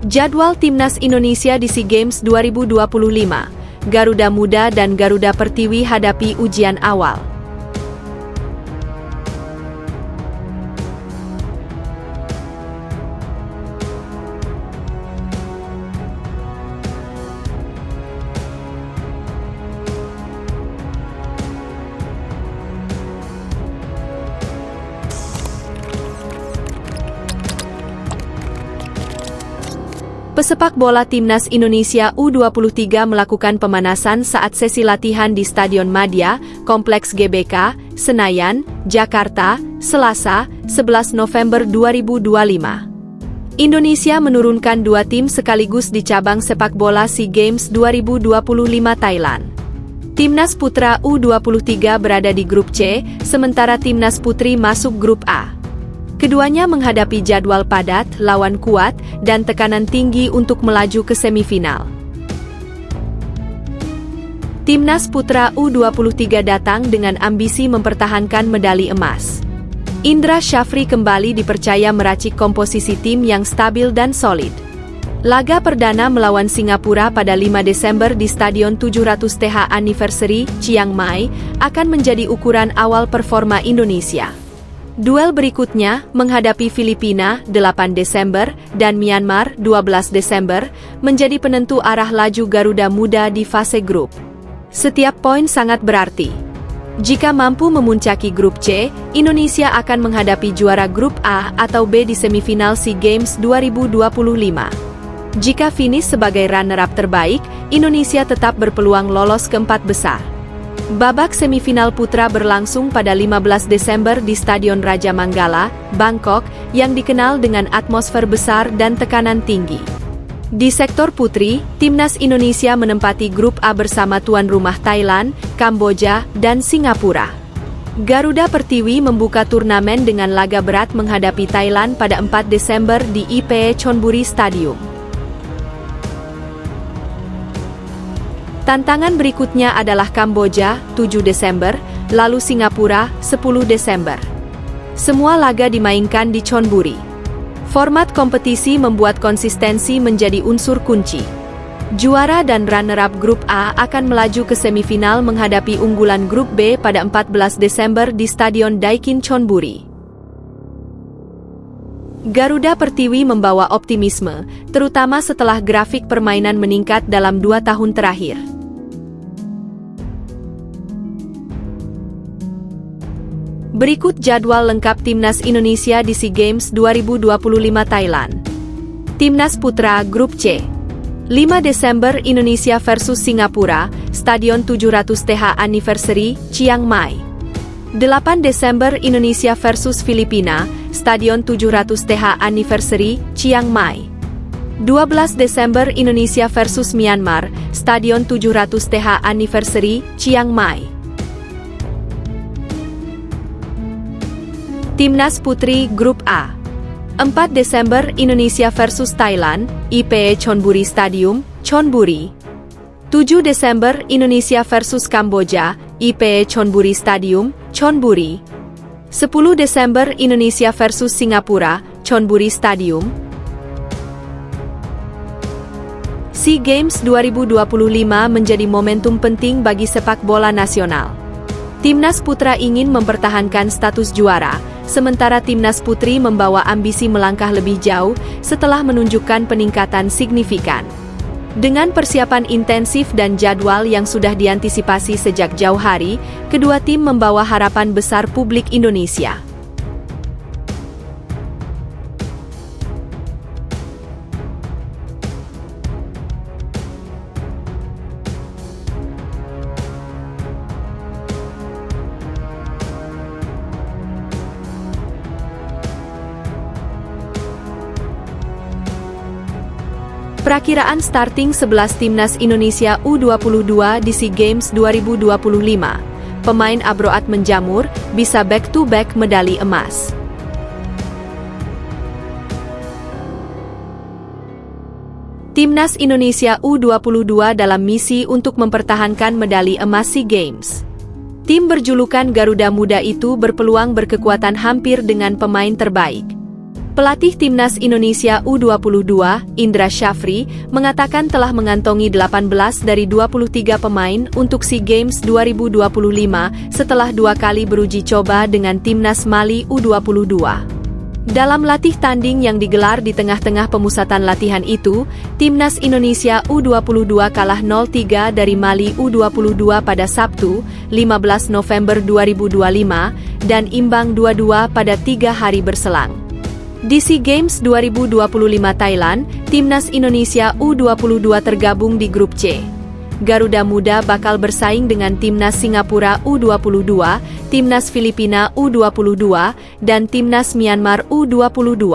Jadwal Timnas Indonesia di SEA Games 2025, Garuda Muda dan Garuda Pertiwi hadapi ujian awal. Pesepak bola Timnas Indonesia U23 melakukan pemanasan saat sesi latihan di Stadion Madia, Kompleks GBK, Senayan, Jakarta, Selasa, 11 November 2025. Indonesia menurunkan dua tim sekaligus di cabang sepak bola SEA Games 2025 Thailand. Timnas Putra U23 berada di grup C, sementara Timnas Putri masuk grup A. Keduanya menghadapi jadwal padat, lawan kuat, dan tekanan tinggi untuk melaju ke semifinal. Timnas Putra U23 datang dengan ambisi mempertahankan medali emas. Indra Syafri kembali dipercaya meracik komposisi tim yang stabil dan solid. Laga perdana melawan Singapura pada 5 Desember di Stadion 700 TH Anniversary, Chiang Mai, akan menjadi ukuran awal performa Indonesia. Duel berikutnya, menghadapi Filipina 8 Desember dan Myanmar 12 Desember, menjadi penentu arah laju Garuda Muda di fase grup. Setiap poin sangat berarti. Jika mampu memuncaki grup C, Indonesia akan menghadapi juara grup A atau B di semifinal SEA Games 2025. Jika finish sebagai runner-up terbaik, Indonesia tetap berpeluang lolos ke 4 besar. Babak semifinal putra berlangsung pada 15 Desember di Stadion Raja Manggala, Bangkok, yang dikenal dengan atmosfer besar dan tekanan tinggi. Di sektor putri, Timnas Indonesia menempati grup A bersama tuan rumah Thailand, Kamboja, dan Singapura. Garuda Pertiwi membuka turnamen dengan laga berat menghadapi Thailand pada 4 Desember di IPE Chonburi Stadium. Tantangan berikutnya adalah Kamboja, 7 Desember, lalu Singapura, 10 Desember. Semua laga dimainkan di Chonburi. Format kompetisi membuat konsistensi menjadi unsur kunci. Juara dan runner-up grup A akan melaju ke semifinal menghadapi unggulan grup B pada 14 Desember di Stadion Daikin Chonburi. Garuda Pertiwi membawa optimisme, terutama setelah grafik permainan meningkat dalam 2 tahun terakhir. Berikut jadwal lengkap Timnas Indonesia di SEA Games 2025 Thailand. Timnas Putra Grup C. 5 Desember Indonesia versus Singapura, Stadion 700 TH Anniversary, Chiang Mai. 8 Desember Indonesia versus Filipina, Stadion 700 TH Anniversary, Chiang Mai. 12 Desember Indonesia versus Myanmar, Stadion 700 TH Anniversary, Chiang Mai. Timnas Putri Grup A. 4 Desember Indonesia versus Thailand, IPE Chonburi Stadium, Chonburi. 7 Desember Indonesia versus Kamboja, IPE Chonburi Stadium, Chonburi. 10 Desember Indonesia versus Singapura, Chonburi Stadium. SEA Games 2025 menjadi momentum penting bagi sepak bola nasional. Timnas Putra ingin mempertahankan status juara, sementara Timnas Putri membawa ambisi melangkah lebih jauh setelah menunjukkan peningkatan signifikan. Dengan persiapan intensif dan jadwal yang sudah diantisipasi sejak jauh hari, kedua tim membawa harapan besar publik Indonesia. Perakiraan starting 11 Timnas Indonesia U22 di SEA Games 2025. Pemain Abroad menjamur, bisa back-to-back medali emas. Timnas Indonesia U22 dalam misi untuk mempertahankan medali emas SEA Games. Tim berjulukan Garuda Muda itu berpeluang berkekuatan hampir dengan pemain terbaik. Pelatih Timnas Indonesia U22, Indra Syafri, mengatakan telah mengantongi 18 dari 23 pemain untuk SEA Games 2025 setelah 2 kali beruji coba dengan Timnas Mali U22. Dalam latih tanding yang digelar di tengah-tengah pemusatan latihan itu, Timnas Indonesia U22 kalah 0-3 dari Mali U22 pada Sabtu, 15 November 2025, dan imbang 2-2 pada 3 hari berselang. Di SEA Games 2025 Thailand, Timnas Indonesia U22 tergabung di grup C. Garuda Muda bakal bersaing dengan Timnas Singapura U22, Timnas Filipina U22, dan Timnas Myanmar U22.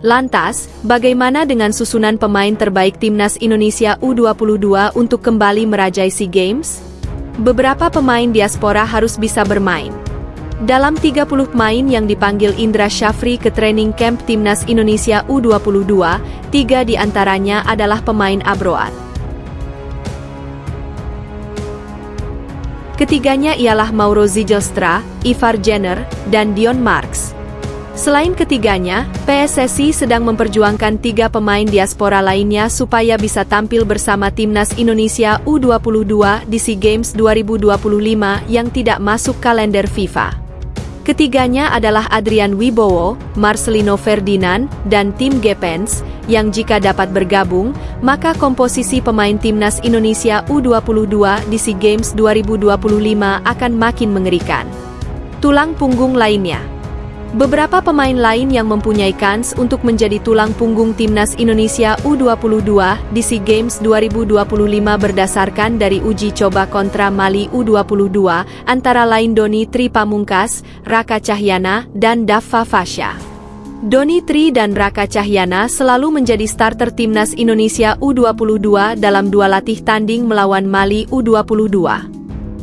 Lantas, bagaimana dengan susunan pemain terbaik Timnas Indonesia U22 untuk kembali merajai SEA Games? Beberapa pemain diaspora harus bisa bermain. Dalam 30 pemain yang dipanggil Indra Syafri ke training camp Timnas Indonesia U22, 3 diantaranya adalah pemain abroad. Ketiganya ialah Mauro Zijlstra, Ivar Jenner, dan Dion Marks. Selain ketiganya, PSSI sedang memperjuangkan 3 pemain diaspora lainnya supaya bisa tampil bersama Timnas Indonesia U22 di SEA Games 2025 yang tidak masuk kalender FIFA. Ketiganya adalah Adrian Wibowo, Marcelino Ferdinand, dan Tim Gepens, yang jika dapat bergabung, maka komposisi pemain Timnas Indonesia U22 di SEA Games 2025 akan makin mengerikan. Tulang punggung lainnya. Beberapa pemain lain yang mempunyai kans untuk menjadi tulang punggung Timnas Indonesia U22 di SEA Games 2025 berdasarkan dari uji coba kontra Mali U22, antara lain Doni Tri Pamungkas, Raka Cahyana, dan Daffa Fasya. Doni Tri dan Raka Cahyana selalu menjadi starter Timnas Indonesia U22 dalam 2 latih tanding melawan Mali U22.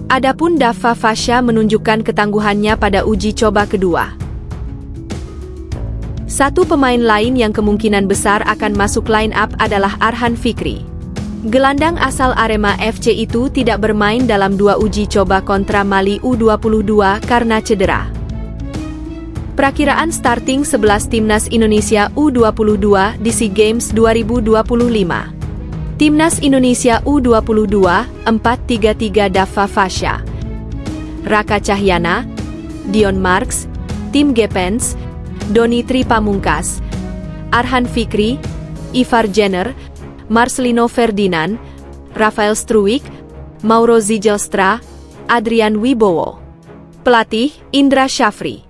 Adapun Daffa Fasya menunjukkan ketangguhannya pada uji coba kedua. Satu pemain lain yang kemungkinan besar akan masuk line up adalah Arhan Fikri. Gelandang asal Arema FC itu tidak bermain dalam 2 uji coba kontra Mali U22 karena cedera. Perakiraan starting 11 Timnas Indonesia U22 di SEA Games 2025. Timnas Indonesia U22, 4-3-3 Daffa Fasya, Raka Cahyana, Dion Marks, Tim Gepens, Doni Tri Pamungkas, Arhan Fikri, Ivar Jenner, Marcelino Ferdinand, Rafael Struwijk, Mauro Zijlstra, Adrian Wibowo. Pelatih, Indra Syafri.